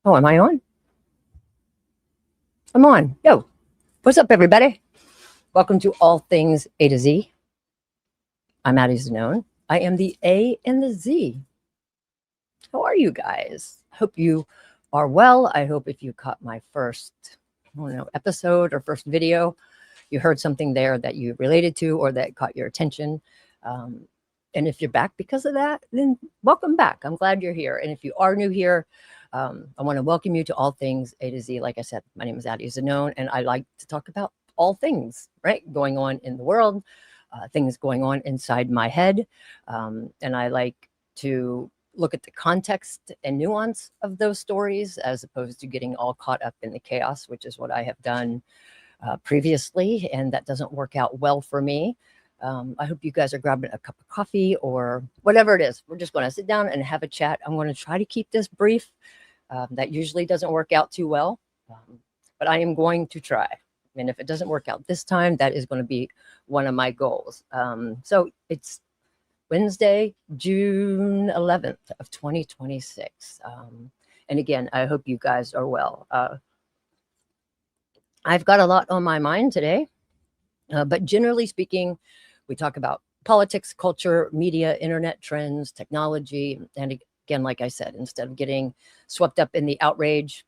Oh, am I on? I'm on. Yo, what's up, everybody? Welcome to All Things A to Z. I'm Addie Zanone. I am the A and the Z. How are you guys? Hope you are well. I hope if you caught my first, episode or first video, you heard something there that you related to or that caught your attention. And if you're back because of that, then welcome back. I'm glad you're here. And if you are new here, I want to welcome you to All Things A to Z. Like I said, my name is Addie Zanone, and I like to talk about all things, right, going on in the world, things going on inside my head. And I like to look at the context and nuance of those stories as opposed to getting all caught up in the chaos, which is what I have done previously, and that doesn't work out well for me. I hope you guys are grabbing a cup of coffee or whatever it is. We're just going to sit down and have a chat. I'm going to try to keep this brief. That usually doesn't work out too well, but I am going to try. And if it doesn't work out this time, that is going to be one of my goals. So it's Wednesday, June 11th of 2026. And again, I hope you guys are well. I've got a lot on my mind today, but generally speaking, we talk about politics, culture, media, internet trends, technology. And again, like I said, instead of getting swept up in the outrage,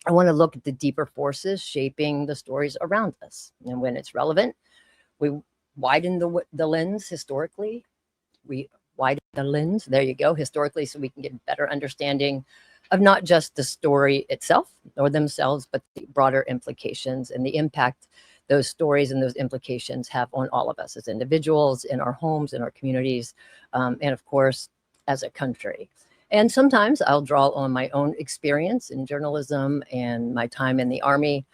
I want to look at the deeper forces shaping the stories around us. And when it's relevant, we widen the lens historically. We widen the lens, there you go, historically, so we can get better understanding of not just the story itself or themselves, but the broader implications and the impact those stories and those implications have on all of us as individuals, in our homes, in our communities, and of course, as a country. And sometimes I'll draw on my own experience in journalism and my time in the Army.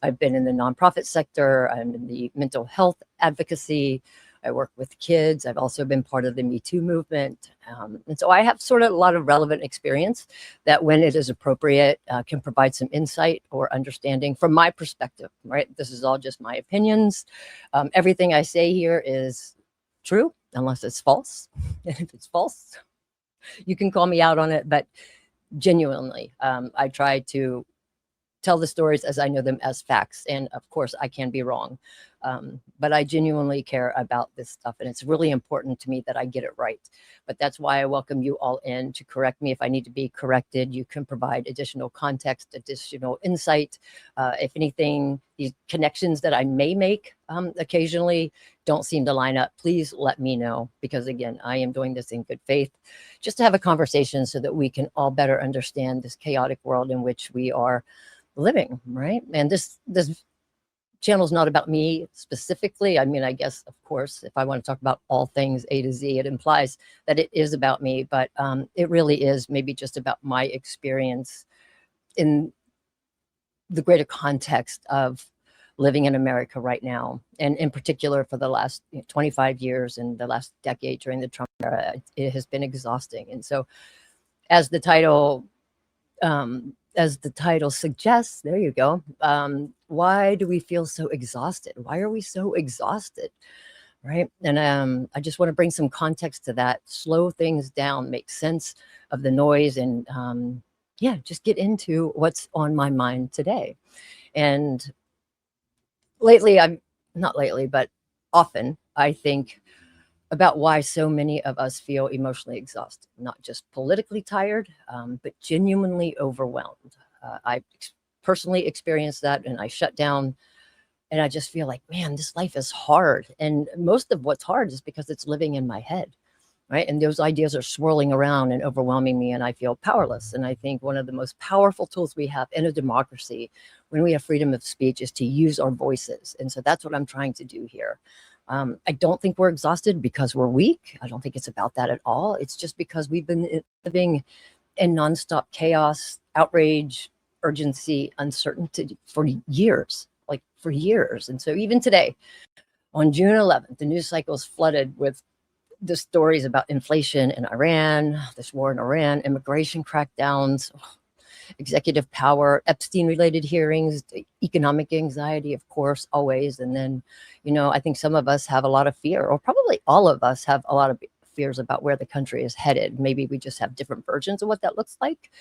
I've been in the nonprofit sector. I'm in the mental health advocacy. I work with kids. I've also been part of the Me Too movement. And so I have sort of a lot of relevant experience that when it is appropriate can provide some insight or understanding from my perspective, right? This is all just my opinions. Everything I say here is true unless it's false. And if it's false, you can call me out on it, but genuinely, I try to tell the stories as I know them as facts. And of course, I can be wrong. But I genuinely care about this stuff. And it's really important to me that I get it right. But that's why I welcome you all in to correct me if I need to be corrected. You can provide additional context, additional insight. If anything, these connections that I may make occasionally don't seem to line up, please let me know. Because again, I am doing this in good faith, just to have a conversation so that we can all better understand this chaotic world in which we are living, right? And this channel is not about me specifically. I mean, I guess, of course, if I want to talk about all things A to Z, it implies that it is about me, but it really is maybe just about my experience in the greater context of living in America right now. And in particular, for the last 25 years and the last decade during the Trump era, it has been exhausting. And so as the title suggests, there you go. Why do we feel so exhausted? Why are we so exhausted? Right. And I just want to bring some context to that, slow things down, make sense of the noise, and just get into what's on my mind today. And but often I think about why so many of us feel emotionally exhausted, not just politically tired, but genuinely overwhelmed. I personally experienced that, and I shut down, and I just feel like, man, this life is hard. And most of what's hard is because it's living in my head, right? And those ideas are swirling around and overwhelming me, and I feel powerless. And I think one of the most powerful tools we have in a democracy when we have freedom of speech is to use our voices. And so that's what I'm trying to do here. I don't think we're exhausted because we're weak. I don't think it's about that at all. It's just because we've been living in nonstop chaos, outrage, urgency, uncertainty for years. And so even today, on June 11th, the news cycle is flooded with the stories about inflation in Iran, this war in Iran, immigration crackdowns, executive power, Epstein-related hearings, economic anxiety, of course, always. And then, I think some of us have a lot of fear, or probably all of us have a lot of fears about where the country is headed. Maybe we just have different versions of what that looks like.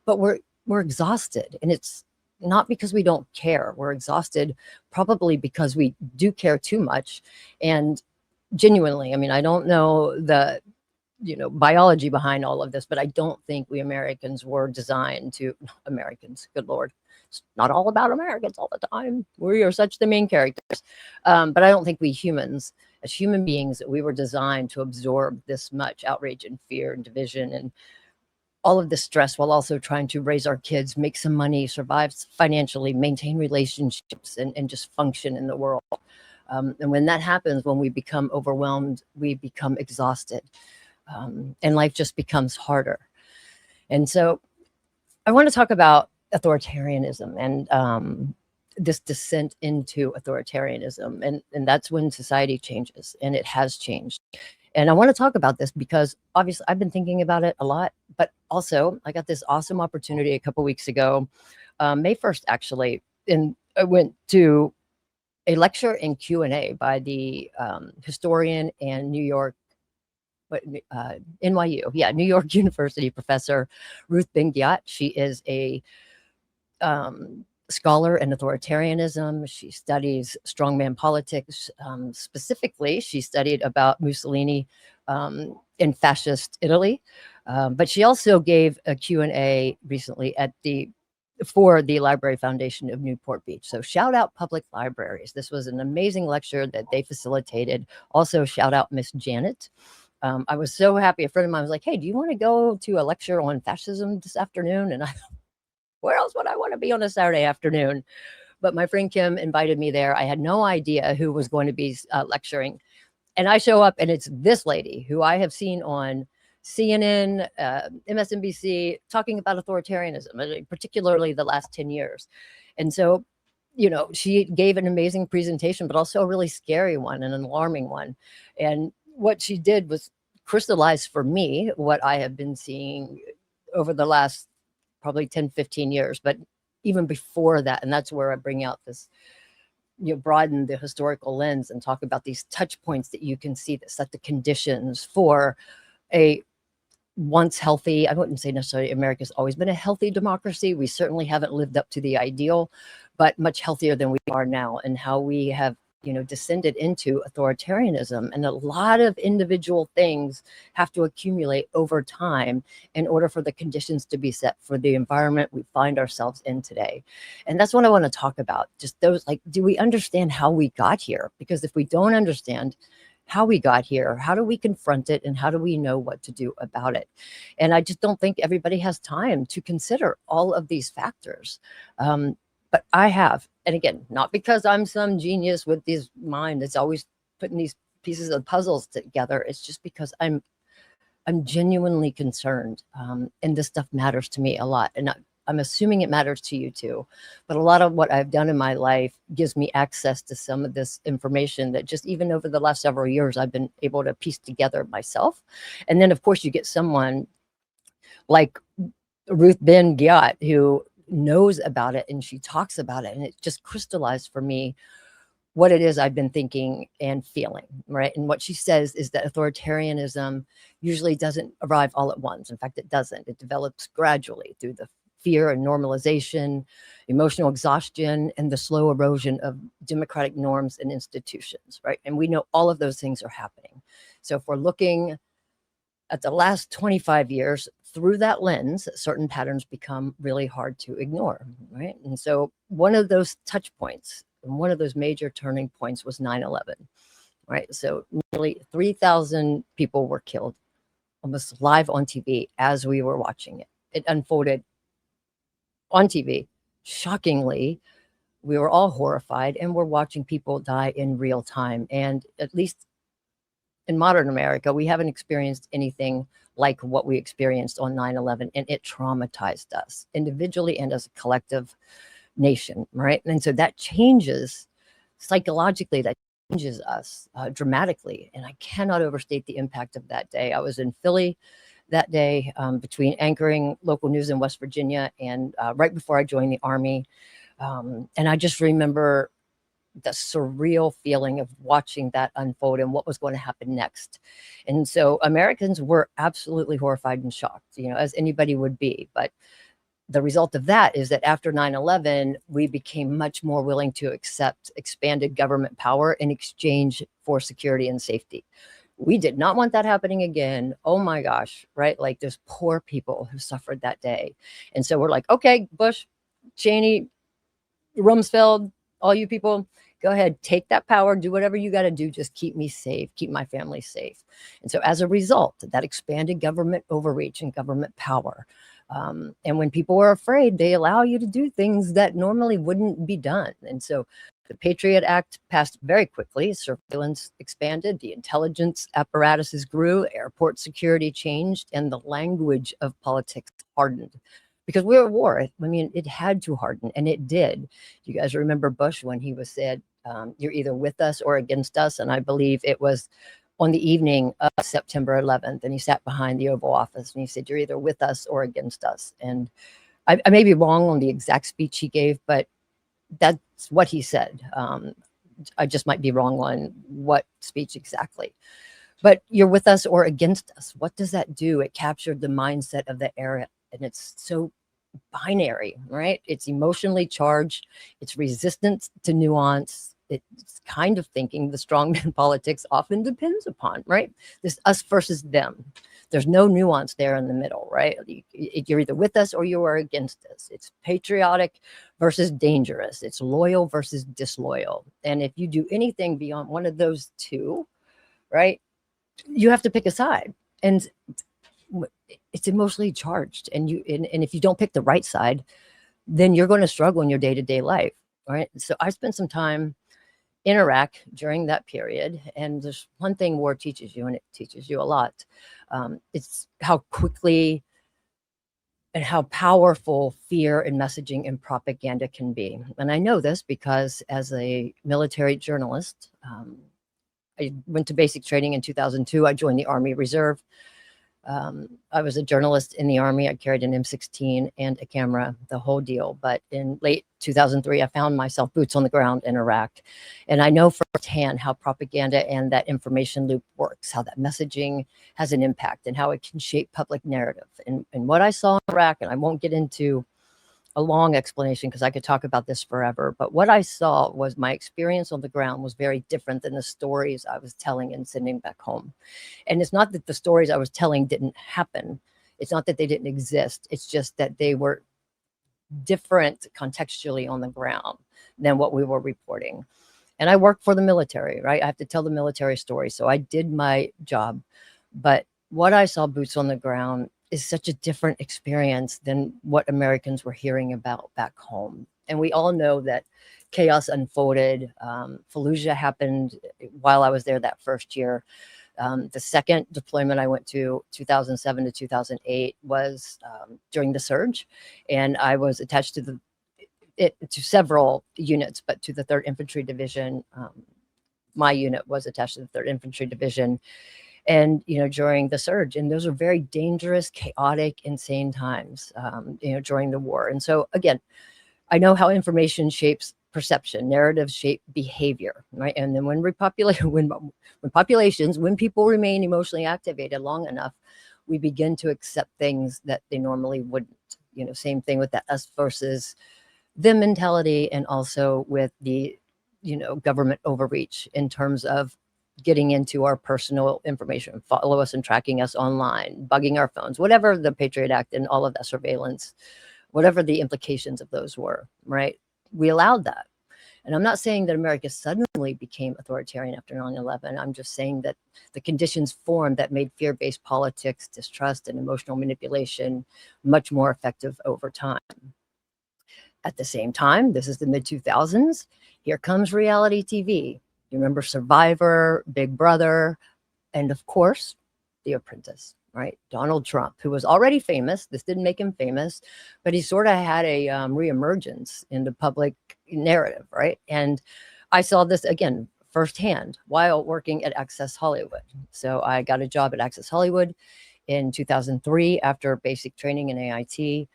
But we're we're exhausted, and it's not because we don't care. We're exhausted probably because we do care too much. And genuinely, I mean, I don't know the biology behind all of this, but I don't think we Americans were designed to Americans, good Lord. It's not all about Americans all the time. We are such the main characters. But I don't think we humans, as human beings, we were designed to absorb this much outrage and fear and division and all of this stress, while also trying to raise our kids, make some money, survive financially, maintain relationships, and just function in the world. And when that happens, when we become overwhelmed, we become exhausted. And life just becomes harder. And so I want to talk about authoritarianism and this descent into authoritarianism. And that's when society changes, and it has changed. And I want to talk about this because obviously I've been thinking about it a lot, but also I got this awesome opportunity a couple weeks ago, May 1st, actually. And I went to a lecture and Q&A by the historian and NYU, New York University professor, Ruth Ben-Ghiat. She is a scholar in authoritarianism. She studies strongman politics. Specifically, she studied about Mussolini in fascist Italy. But she also gave a Q&A recently for the Library Foundation of Newport Beach. So shout out public libraries. This was an amazing lecture that they facilitated. Also shout out Miss Janet. I was so happy. A friend of mine was like, hey, do you want to go to a lecture on fascism this afternoon? And I thought, where else would I want to be on a Saturday afternoon? But my friend Kim invited me there. I had no idea who was going to be lecturing. And I show up, and it's this lady who I have seen on CNN, MSNBC, talking about authoritarianism, particularly the last 10 years. And so, she gave an amazing presentation, but also a really scary one and an alarming one. And what she did was crystallize for me what I have been seeing over the last probably 10, 15 years, but even before that. And that's where I bring out this, broaden the historical lens and talk about these touch points that you can see that set the conditions for a once healthy, I wouldn't say necessarily America's always been a healthy democracy. We certainly haven't lived up to the ideal, but much healthier than we are now, and how we have descended into authoritarianism. And a lot of individual things have to accumulate over time in order for the conditions to be set for the environment we find ourselves in today. And that's what I want to talk about. Just those, like, do we understand how we got here? Because if we don't understand how we got here, how do we confront it, and how do we know what to do about it? And I just don't think everybody has time to consider all of these factors. But I have, and again, not because I'm some genius with this mind that's always putting these pieces of puzzles together. It's just because I'm genuinely concerned, and this stuff matters to me a lot. And I'm assuming it matters to you too. But a lot of what I've done in my life gives me access to some of this information that just even over the last several years, I've been able to piece together myself. And then, of course, you get someone like Ruth Ben-Ghiat, who knows about it, and she talks about it, and it just crystallized for me what it is I've been thinking and feeling, right? And what she says is that authoritarianism usually doesn't arrive all at once. In fact, it doesn't. It develops gradually through the fear and normalization, emotional exhaustion, and the slow erosion of democratic norms and institutions, right? And we know all of those things are happening. So if we're looking at the last 25 years through that lens, certain patterns become really hard to ignore, right? And so one of those touch points, and one of those major turning points was 9/11, right? So nearly 3,000 people were killed, almost live on TV as we were watching it. It unfolded on TV. Shockingly, we were all horrified, and we're watching people die in real time. And at least in modern America, we haven't experienced anything like what we experienced on 9/11, and it traumatized us individually and as a collective nation, right? And so that changes psychologically, that changes us dramatically. And I cannot overstate the impact of that day. I was in Philly that day, between anchoring local news in West Virginia and right before I joined the Army. And I just remember the surreal feeling of watching that unfold and what was going to happen next. And so Americans were absolutely horrified and shocked, as anybody would be. But the result of that is that after 9/11, we became much more willing to accept expanded government power in exchange for security and safety. We did not want that happening again. Oh my gosh, right? Like there's poor people who suffered that day. And so we're like, okay, Bush, Cheney, Rumsfeld, all you people, go ahead, take that power, do whatever you got to do, just keep me safe, keep my family safe. And so as a result, that expanded government overreach and government power. And when people were afraid, they allow you to do things that normally wouldn't be done. And so the Patriot Act passed very quickly, surveillance expanded, the intelligence apparatuses grew, airport security changed, and the language of politics hardened. Because we were at war. I mean, it had to harden, and it did. You guys remember Bush when he was said, you're either with us or against us. And I believe it was on the evening of September 11th. And he sat behind the Oval Office and he said, you're either with us or against us. And I may be wrong on the exact speech he gave, but that's what he said. I just might be wrong on what speech exactly. But you're with us or against us. What does that do? It captured the mindset of the era. And it's so binary, right? It's emotionally charged. It's resistant to nuance. It's kind of thinking the strongman politics often depends upon, right? This us versus them. There's no nuance there in the middle, right? You're either with us or you are against us. It's patriotic versus dangerous. It's loyal versus disloyal. And if you do anything beyond one of those two, right, you have to pick a side. And it's emotionally charged. And if you don't pick the right side, then you're going to struggle in your day-to-day life, right? So I spent some time in Iraq during that period. And there's one thing war teaches you, and it teaches you a lot. It's how quickly and how powerful fear and messaging and propaganda can be. And I know this because as a military journalist, I went to basic training in 2002. I joined the Army Reserve. I was a journalist in the Army. I carried an M16 and a camera, the whole deal. But in late 2003, I found myself boots on the ground in Iraq. And I know firsthand how propaganda and that information loop works, how that messaging has an impact and how it can shape public narrative. And what I saw in Iraq, and I won't get into a long explanation because I could talk about this forever, but what I saw was my experience on the ground was very different than the stories I was telling and sending back home. And it's not that the stories I was telling didn't happen. It's not that they didn't exist. It's just that they were different contextually on the ground than what we were reporting. And I work for the military, right? I have to tell the military story. So I did my job. But what I saw boots on the ground is such a different experience than what Americans were hearing about back home. And we all know that chaos unfolded. Fallujah happened while I was there that first year. The second deployment I went to, 2007 to 2008, was during the surge. And I was attached to several units, but to the 3rd Infantry Division. My unit was attached to the 3rd Infantry Division. And, during the surge, and those are very dangerous, chaotic, insane times, during the war. And so, again, I know how information shapes perception, narratives shape behavior, right? And then when people remain emotionally activated long enough, we begin to accept things that they normally wouldn't. Same thing with that us versus them mentality, and also with the, government overreach in terms of getting into our personal information, follow us and tracking us online, bugging our phones, whatever the Patriot Act and all of that surveillance, whatever the implications of those were, right? We allowed that. And I'm not saying that America suddenly became authoritarian after 9/11. I'm just saying that the conditions formed that made fear-based politics, distrust, and emotional manipulation much more effective over time. At the same time, this is the mid-2000s. Here comes reality TV. You remember Survivor, Big Brother, and of course, The Apprentice, right? Donald Trump, who was already famous. This didn't make him famous, but he sort of had a reemergence in the public narrative, right? And I saw this again firsthand while working at Access Hollywood. So I got a job at Access Hollywood in 2003 after basic training in AIT.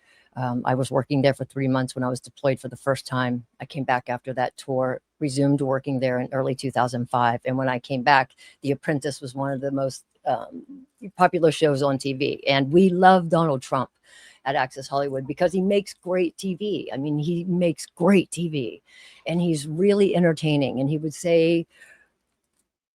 I was working there for 3 months when I was deployed for the first time. I came back after that tour, resumed working there in early 2005. And when I came back, The Apprentice was one of the most popular shows on TV. And we loved Donald Trump at Access Hollywood because he makes great TV. I mean, he makes great TV and he's really entertaining, and he would say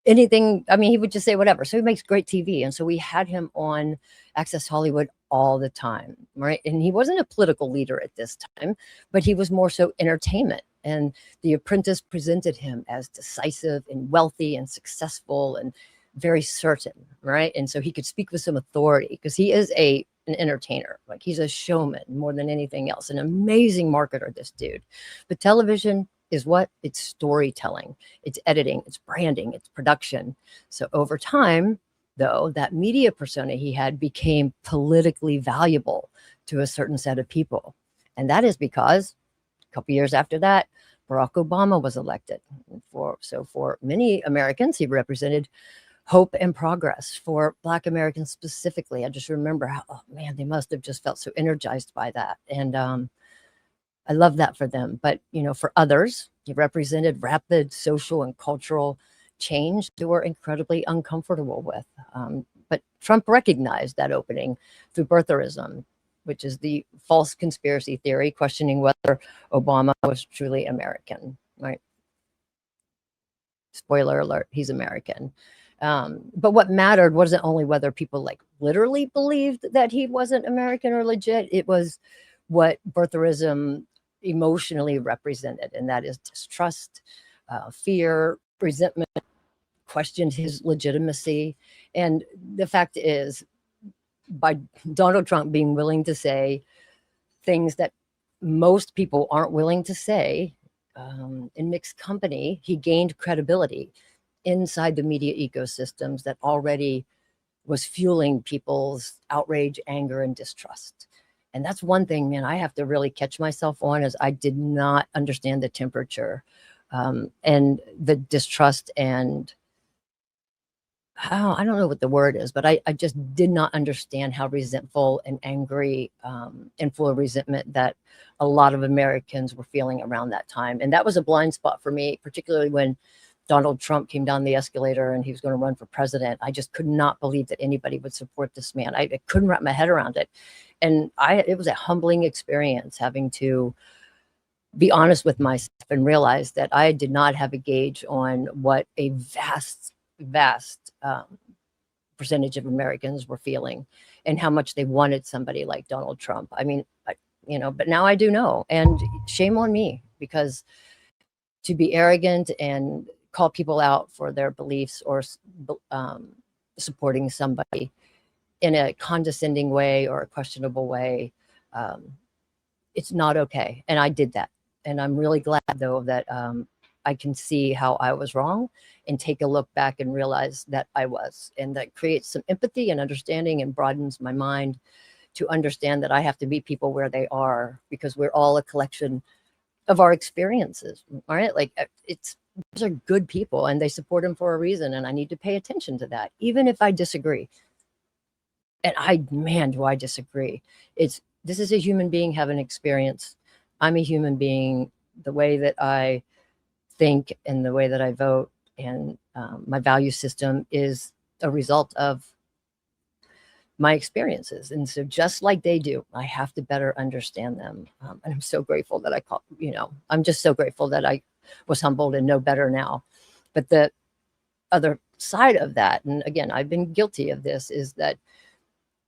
anything. I mean, he would just say whatever. So he makes great TV. And so we had him on Access Hollywood all the time, right? And he wasn't a political leader at this time, but he was more so entertainment. And The Apprentice presented him as decisive and wealthy and successful and very certain, right? And so he could speak with some authority because he is an entertainer. Like, he's a showman more than anything else, an amazing marketer, this dude. But television is what? It's storytelling, it's editing, it's branding, it's production. So over time, though, that media persona he had became politically valuable to a certain set of people. And that is because a couple years after that, Barack Obama was elected. For many Americans, he represented hope and progress. For Black Americans specifically, I just remember how, oh man, they must have just felt so energized by that. And I love that for them. But, for others, he represented rapid social and cultural change they were incredibly uncomfortable with. But Trump recognized that opening through birtherism, which is the false conspiracy theory questioning whether Obama was truly American, right? Spoiler alert, he's American. But what mattered wasn't only whether people literally believed that he wasn't American or legit. It was what birtherism emotionally represented, and that is distrust, fear, resentment, questioned his legitimacy. And the fact is, by Donald Trump being willing to say things that most people aren't willing to say in mixed company, he gained credibility inside the media ecosystems that already was fueling people's outrage, anger, and distrust. And that's one thing, man, I have to really catch myself on, is I did not understand the temperature and the distrust and I don't know what the word is, but I just did not understand how resentful and angry and full of resentment that a lot of Americans were feeling around that time. And that was a blind spot for me, particularly when Donald Trump came down the escalator and he was going to run for president. I just could not believe that anybody would support this man. I couldn't wrap my head around it. And it was a humbling experience having to be honest with myself and realize that I did not have a gauge on what a vast percentage of Americans were feeling and how much they wanted somebody like Donald Trump. I mean, but now I do know, and shame on me, because to be arrogant and call people out for their beliefs or supporting somebody in a condescending way or a questionable way, it's not okay. And I did that. And I'm really glad, though, that I can see how I was wrong and take a look back and realize that I was. And that creates some empathy and understanding and broadens my mind to understand that I have to meet people where they are, because we're all a collection of our experiences. All right. Those are good people and they support them for a reason. And I need to pay attention to that, even if I disagree. And man, do I disagree. This is a human being having an experience. I'm a human being. The way that I think and the way that I vote and my value system is a result of my experiences. And so just like they do, I have to better understand them. And I'm so grateful that I'm just so grateful that I was humbled and know better now. But the other side of that, and again, I've been guilty of this, is that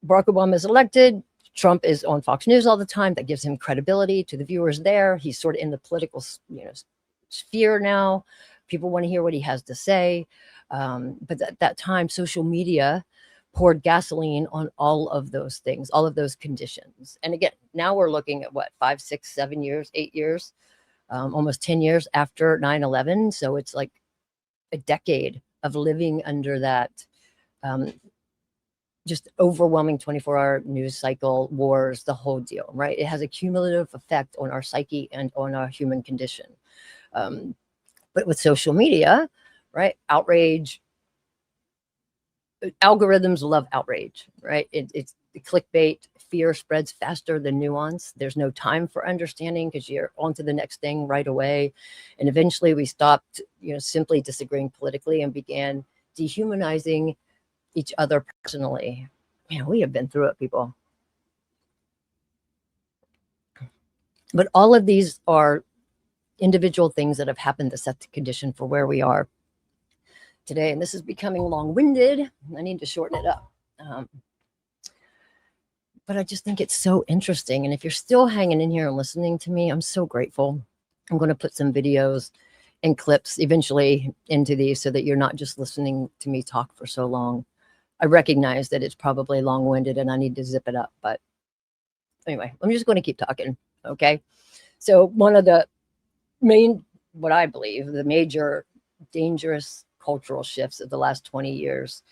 Barack Obama is elected. Trump is on Fox News all the time. That gives him credibility to the viewers there. He's sort of in the political, sphere now. People want to hear what he has to say. But at that time, social media poured gasoline on all of those things, all of those conditions. And again, now we're looking at 5, 6, 7 years, 8 years, almost 10 years after 9/11. So it's like a decade of living under that just overwhelming 24-hour news cycle, wars, the whole deal, right? It has a cumulative effect on our psyche and on our human condition. But with social media, right? Outrage, algorithms love outrage, right? It's clickbait. Fear spreads faster than nuance. There's no time for understanding because you're on to the next thing right away. And eventually we stopped, simply disagreeing politically and began dehumanizing each other personally. Man, we have been through it, people. But all of these are individual things that have happened to set the condition for where we are today. And this is becoming long-winded. I need to shorten it up. But I just think it's so interesting. And if you're still hanging in here and listening to me, I'm so grateful. I'm going to put some videos and clips eventually into these so that you're not just listening to me talk for so long. I recognize that it's probably long-winded and I need to zip it up. But anyway, I'm just going to keep talking. Okay. So one of the main, what I believe, the major dangerous cultural shifts of the last 20 years,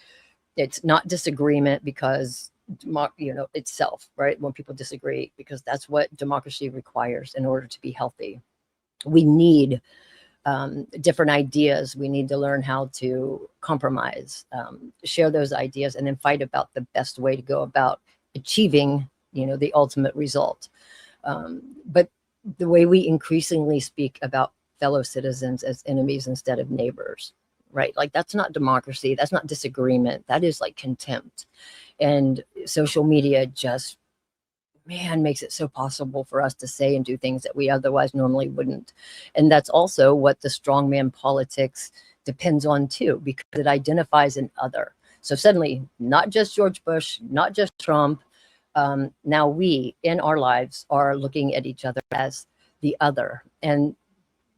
it's not disagreement because itself, right? When people disagree, because that's what democracy requires in order to be healthy. We need different ideas. We need to learn how to compromise, share those ideas, and then fight about the best way to go about achieving, the ultimate result. But the way we increasingly speak about fellow citizens as enemies instead of neighbors, right? Like that's not democracy. That's not disagreement. That is like contempt. And social media just, makes it so possible for us to say and do things that we otherwise normally wouldn't. And that's also what the strongman politics depends on too, because it identifies an other. So suddenly, not just George Bush, not just Trump, now we in our lives are looking at each other as the other. And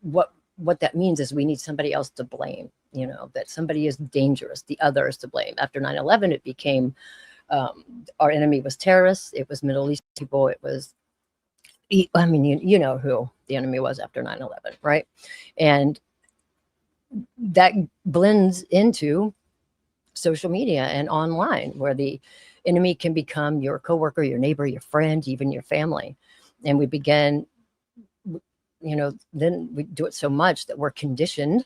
what that means is we need somebody else to blame, that somebody is dangerous, the other is to blame. After 9/11, it became our enemy was terrorists, it was Middle East people, it was, I mean, you know who the enemy was after 9/11, right? And that blends into social media and online, where the enemy can become your coworker, your neighbor, your friend, even your family. And we begin, then we do it so much that we're conditioned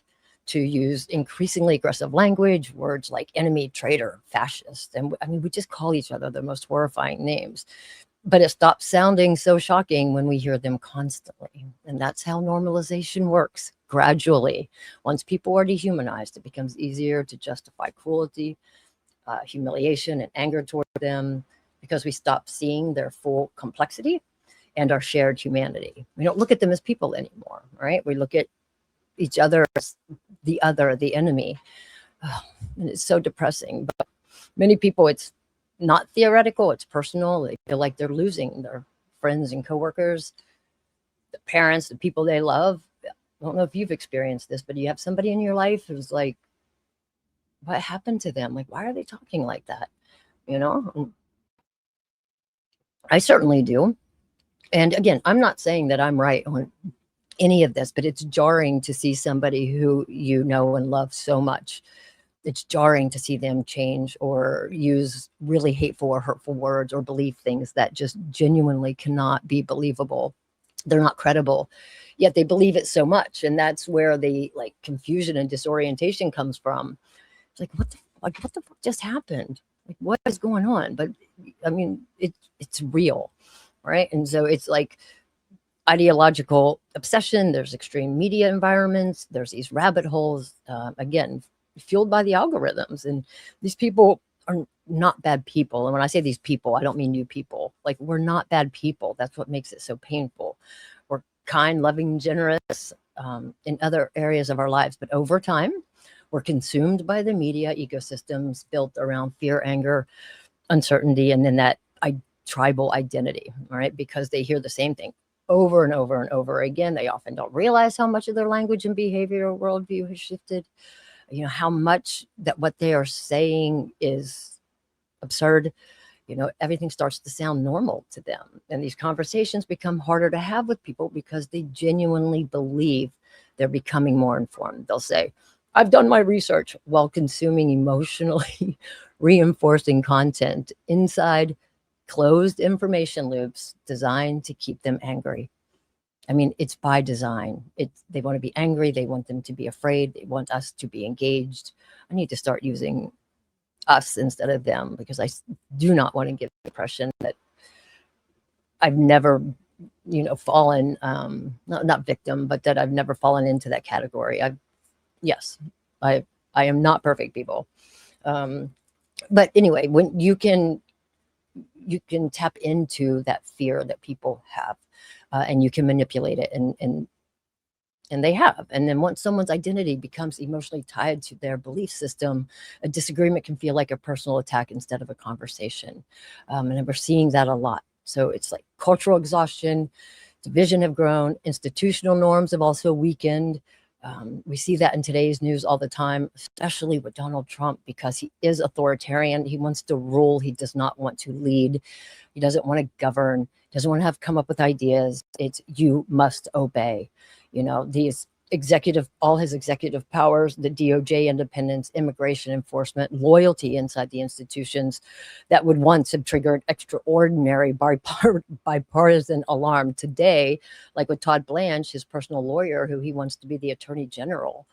to use increasingly aggressive language, words like enemy, traitor, fascist. And we just call each other the most horrifying names. But it stops sounding so shocking when we hear them constantly. And that's how normalization works, gradually. Once people are dehumanized, it becomes easier to justify cruelty, humiliation, and anger toward them, because we stop seeing their full complexity and our shared humanity. We don't look at them as people anymore, right? We look at each other as the other, the enemy. Oh, and it's so depressing. But many people, it's not theoretical, it's personal. They feel like they're losing their friends and coworkers, the parents, the people they love. I don't know if you've experienced this, but you have somebody in your life who's like, what happened to them? Like, why are they talking like that? I certainly do. And again, I'm not saying that I'm right on any of this, but it's jarring to see somebody who you know and love so much. It's jarring to see them change or use really hateful or hurtful words or believe things that just genuinely cannot be believable. They're not credible, yet they believe it so much. And that's where the confusion and disorientation comes from. It's like, what the fuck just happened? Like, what is going on? But it's real, right? And so it's like ideological obsession. There's extreme media environments. There's these rabbit holes, again, fueled by the algorithms. And these people are not bad people. And when I say these people, I don't mean you people. Like, we're not bad people. That's what makes it so painful. We're kind, loving, generous in other areas of our lives. But over time, we're consumed by the media ecosystems built around fear, anger, uncertainty, and then that tribal identity, all right? Because they hear the same thing over and over and over again. They often don't realize how much of their language and behavior or worldview has shifted, how much that what they are saying is absurd. Everything starts to sound normal to them. And these conversations become harder to have with people because they genuinely believe they're becoming more informed. They'll say, I've done my research, while consuming emotionally reinforcing content inside closed information loops designed to keep them angry. It's by design. They want to be angry. They want them to be afraid. They want us to be engaged. I need to start using us instead of them, because I do not want to give the impression that I've never, fallen, not victim, but that I've never fallen into that category. I am not perfect, people. But anyway, when you can tap into that fear that people have and you can manipulate it, and they have. And then once someone's identity becomes emotionally tied to their belief system, a disagreement can feel like a personal attack instead of a conversation. And we're seeing that a lot. So it's like cultural exhaustion, division have grown, institutional norms have also weakened. We see that in today's news all the time, especially with Donald Trump, because he is authoritarian. He wants to rule. He does not want to lead. He doesn't want to govern, doesn't want to have come up with ideas. It's you must obey. You know, these all his executive powers, the DOJ independence, immigration enforcement, loyalty inside the institutions that would once have triggered extraordinary bipartisan alarm. Today, like with Todd Blanche, his personal lawyer, who he wants to be the attorney general.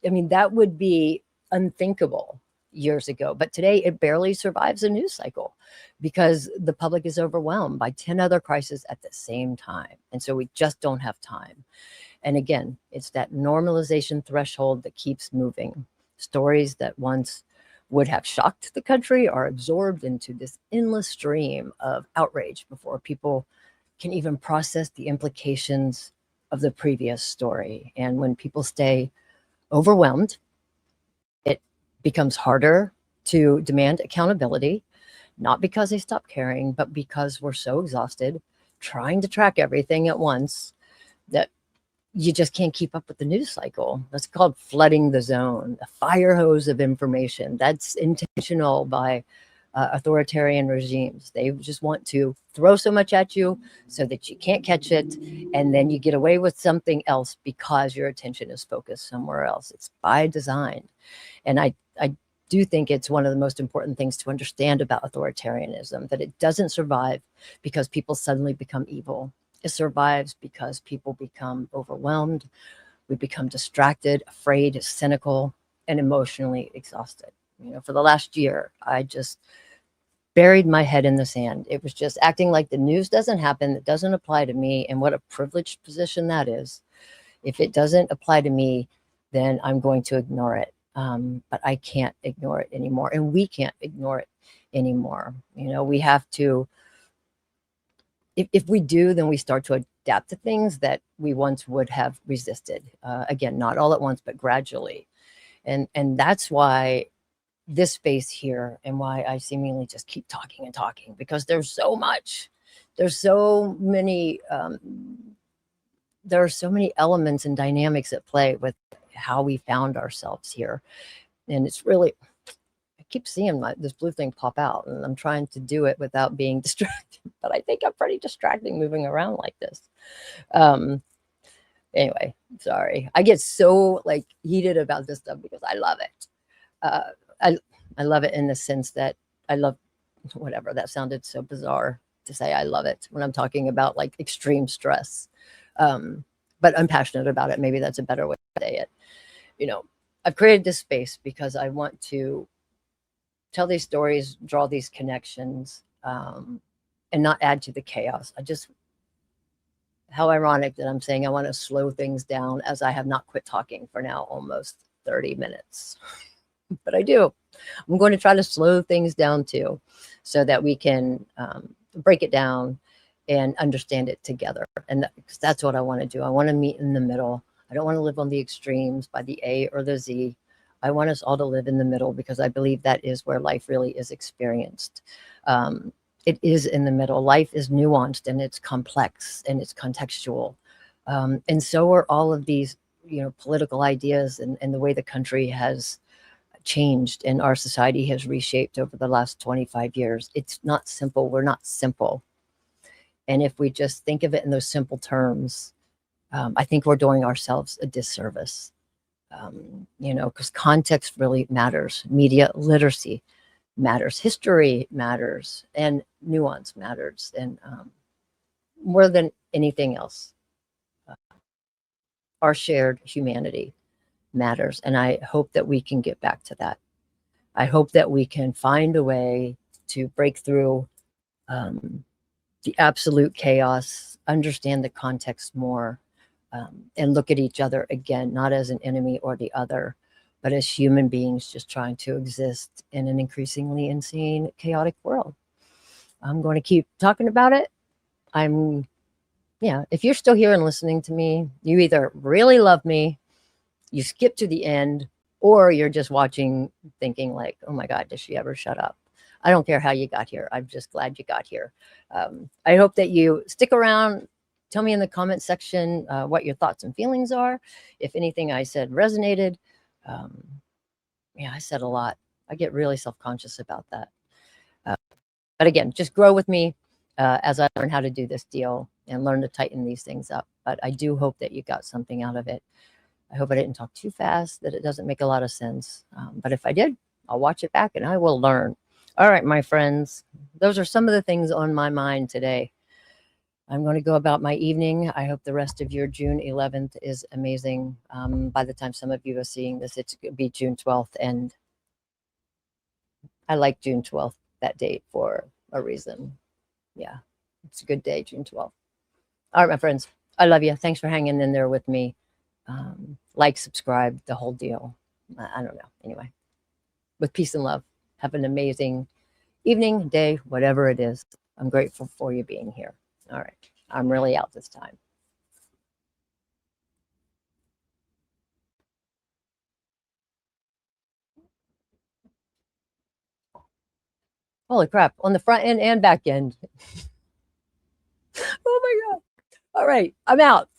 I mean, that would be unthinkable years ago, but today it barely survives a news cycle because the public is overwhelmed by 10 other crises at the same time. And so we just don't have time. And again, it's that normalization threshold that keeps moving. Stories that once would have shocked the country are absorbed into this endless stream of outrage before people can even process the implications of the previous story. And when people stay overwhelmed, it becomes harder to demand accountability, not because they stop caring, but because we're so exhausted trying to track everything at once that you just can't keep up with the news cycle. That's called flooding the zone, a fire hose of information. That's intentional by authoritarian regimes. They just want to throw so much at you so that you can't catch it, and then you get away with something else because your attention is focused somewhere else. It's by design. And I do think it's one of the most important things to understand about authoritarianism, that it doesn't survive because people suddenly become evil. It survives because people become overwhelmed, we become distracted, afraid, cynical, and emotionally exhausted. You know, for the last year, I just buried my head in the sand. It was just acting like the news doesn't happen, it doesn't apply to me, and what a privileged position that is. If it doesn't apply to me, then I'm going to ignore it. But I can't ignore it anymore, and we can't ignore it anymore. You know, we have to. If we do, then we start to adapt to things that we once would have resisted. Again, not all at once, but gradually. And that's why this space here, and why I seemingly just keep talking and talking, because there's so much. There's so many. There are so many elements and dynamics at play with how we found ourselves here, and it's really. I keep seeing this blue thing pop out, and I'm trying to do it without being distracted, but I think I'm pretty distracting moving around like this. Anyway, sorry. I get so like heated about this stuff because I love it. I love it in the sense that I love whatever. That sounded so bizarre to say I love it when I'm talking about like extreme stress. But I'm passionate about it. Maybe that's a better way to say it. You know, I've created this space because I want to tell these stories, draw these connections, and not add to the chaos. How ironic that I'm saying I want to slow things down, as I have not quit talking for now almost 30 minutes. But I do. I'm going to try to slow things down too, so that we can break it down and understand it together. And that's what I want to do. I want to meet in the middle. I don't want to live on the extremes by the A or the Z. I want us all to live in the middle, because I believe that is where life really is experienced. It is in the middle. Life is nuanced, and it's complex, and it's contextual. And so are all of these, you know, political ideas, and the way the country has changed and our society has reshaped over the last 25 years. It's not simple. We're not simple. And if we just think of it in those simple terms, I think we're doing ourselves a disservice. You know, because context really matters. Media literacy matters. History matters. And nuance matters. And more than anything else, our shared humanity matters. And I hope that we can get back to that. I hope that we can find a way to break through the absolute chaos, understand the context more, and look at each other again, not as an enemy or the other, but as human beings just trying to exist in an increasingly insane, chaotic world. I'm going to keep talking about it. I'm Yeah, if you're still here and listening to me, you either really love me, you skip to the end, or you're just watching thinking like, oh my God, does she ever shut up? I don't care how you got here. I'm just glad you got here. I hope that you stick around. Tell me in the comment section what your thoughts and feelings are. If anything I said resonated. Um, yeah, I said a lot. I get really self-conscious about that. But again, just grow with me as I learn how to do this deal and learn to tighten these things up. But I do hope that you got something out of it. I hope I didn't talk too fast, that it doesn't make a lot of sense. But if I did, I'll watch it back and I will learn. All right, my friends, those are some of the things on my mind today. I'm going to go about my evening. I hope the rest of your June 11th is amazing. By the time some of you are seeing this, it's going to be June 12th. And I like June 12th, that date, for a reason. Yeah, it's a good day, June 12th. All right, my friends, I love you. Thanks for hanging in there with me. Like, subscribe, the whole deal. I don't know. Anyway, with peace and love, have an amazing evening, day, whatever it is. I'm grateful for you being here. All right, I'm really out this time. Holy crap, on the front end and back end. Oh my God. All right, I'm out.